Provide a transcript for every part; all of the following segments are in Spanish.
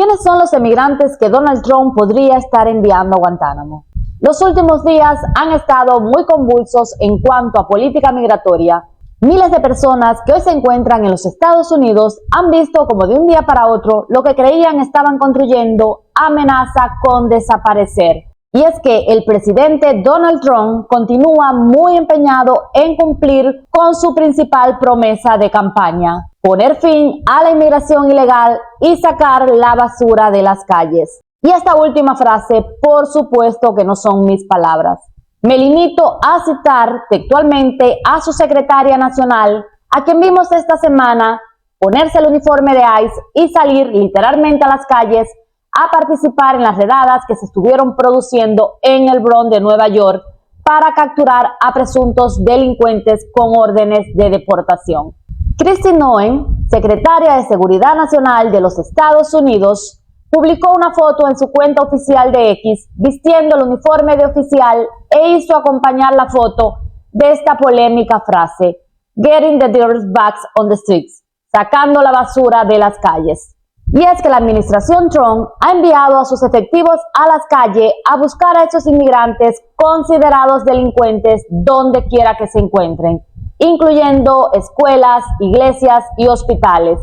¿Quiénes son los emigrantes que Donald Trump podría estar enviando a Guantánamo? Los últimos días han estado muy convulsos en cuanto a política migratoria. Miles de personas que hoy se encuentran en los Estados Unidos han visto como de un día para otro lo que creían estaban construyendo amenaza con desaparecer. Y es que el presidente Donald Trump continúa muy empeñado en cumplir con su principal promesa de campaña: poner fin a la inmigración ilegal y sacar la basura de las calles. Y esta última frase, por supuesto que no son mis palabras. Me limito a citar textualmente a su secretaria nacional, a quien vimos esta semana ponerse el uniforme de ICE y salir literalmente a las calles a participar en las redadas que se estuvieron produciendo en el Bronx de Nueva York para capturar a presuntos delincuentes con órdenes de deportación. Kristi Noem, secretaria de Seguridad Nacional de los Estados Unidos, publicó una foto en su cuenta oficial de X vistiendo el uniforme de oficial e hizo acompañar la foto de esta polémica frase: "Getting the dirt bags on the streets", sacando la basura de las calles. Y es que la administración Trump ha enviado a sus efectivos a las calles a buscar a esos inmigrantes considerados delincuentes donde quiera que se encuentren, incluyendo escuelas, iglesias y hospitales.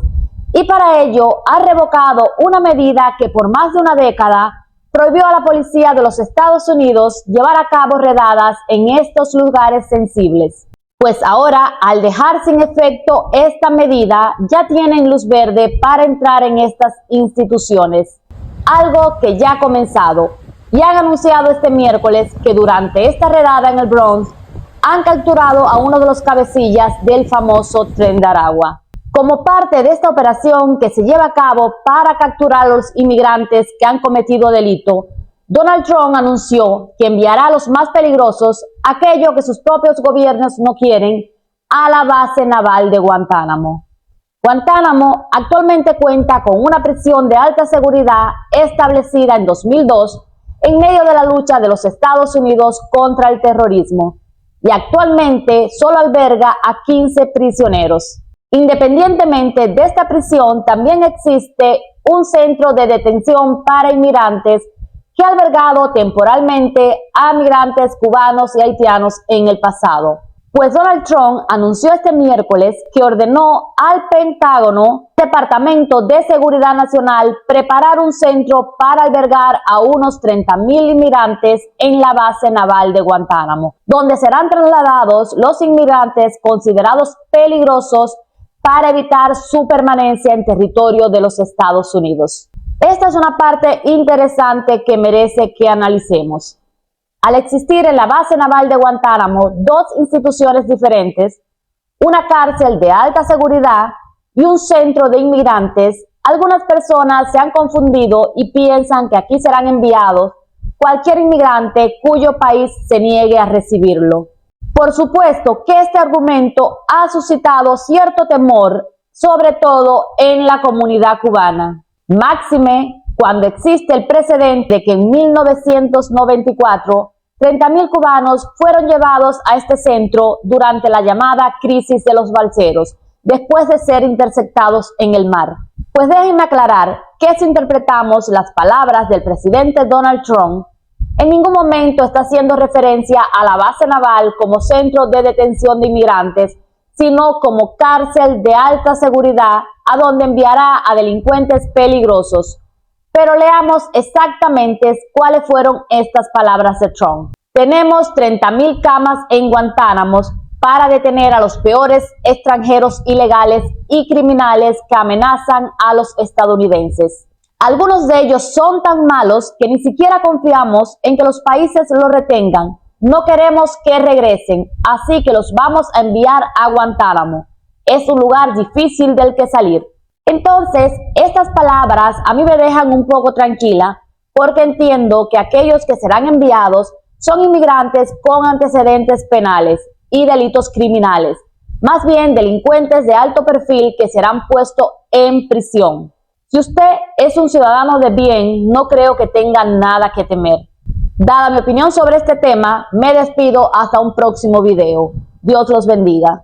Y para ello ha revocado una medida que por más de una década prohibió a la policía de los Estados Unidos llevar a cabo redadas en estos lugares sensibles. Pues ahora, al dejar sin efecto esta medida, ya tienen luz verde para entrar en estas instituciones, algo que ya ha comenzado, y han anunciado este miércoles que durante esta redada en el Bronx han capturado a uno de los cabecillas del famoso Tren de Aragua. Como parte de esta operación que se lleva a cabo para capturar a los inmigrantes que han cometido delito, Donald Trump anunció que enviará a los más peligrosos, aquellos que sus propios gobiernos no quieren, a la base naval de Guantánamo. Guantánamo actualmente cuenta con una prisión de alta seguridad establecida en 2002 en medio de la lucha de los Estados Unidos contra el terrorismo, y actualmente solo alberga a 15 prisioneros. Independientemente de esta prisión, también existe un centro de detención para inmigrantes que ha albergado temporalmente a migrantes cubanos y haitianos en el pasado. Pues Donald Trump anunció este miércoles que ordenó al Pentágono, Departamento de Seguridad Nacional, preparar un centro para albergar a unos 30,000 inmigrantes en la base naval de Guantánamo, donde serán trasladados los inmigrantes considerados peligrosos para evitar su permanencia en territorio de los Estados Unidos. Esta es una parte interesante que merece que analicemos. Al existir en la base naval de Guantánamo dos instituciones diferentes, una cárcel de alta seguridad y un centro de inmigrantes, algunas personas se han confundido y piensan que aquí serán enviados cualquier inmigrante cuyo país se niegue a recibirlo. Por supuesto que este argumento ha suscitado cierto temor, sobre todo en la comunidad cubana. Máxime cuando existe el precedente que en 1994 30,000 cubanos fueron llevados a este centro durante la llamada crisis de los balseros, después de ser interceptados en el mar. Pues déjenme aclarar que si interpretamos las palabras del presidente Donald Trump, en ningún momento está haciendo referencia a la base naval como centro de detención de inmigrantes, sino como cárcel de alta seguridad a donde enviará a delincuentes peligrosos. Pero leamos exactamente cuáles fueron estas palabras de Trump. Tenemos 30,000 camas en Guantánamo para detener a los peores extranjeros ilegales y criminales que amenazan a los estadounidenses. Algunos de ellos son tan malos que ni siquiera confiamos en que los países los retengan. No queremos que regresen, así que los vamos a enviar a Guantánamo. Es un lugar difícil del que salir. Entonces, estas palabras a mí me dejan un poco tranquila, porque entiendo que aquellos que serán enviados son inmigrantes con antecedentes penales y delitos criminales, más bien delincuentes de alto perfil que serán puestos en prisión. Si usted es un ciudadano de bien, no creo que tenga nada que temer. Dada mi opinión sobre este tema, me despido hasta un próximo video. Dios los bendiga.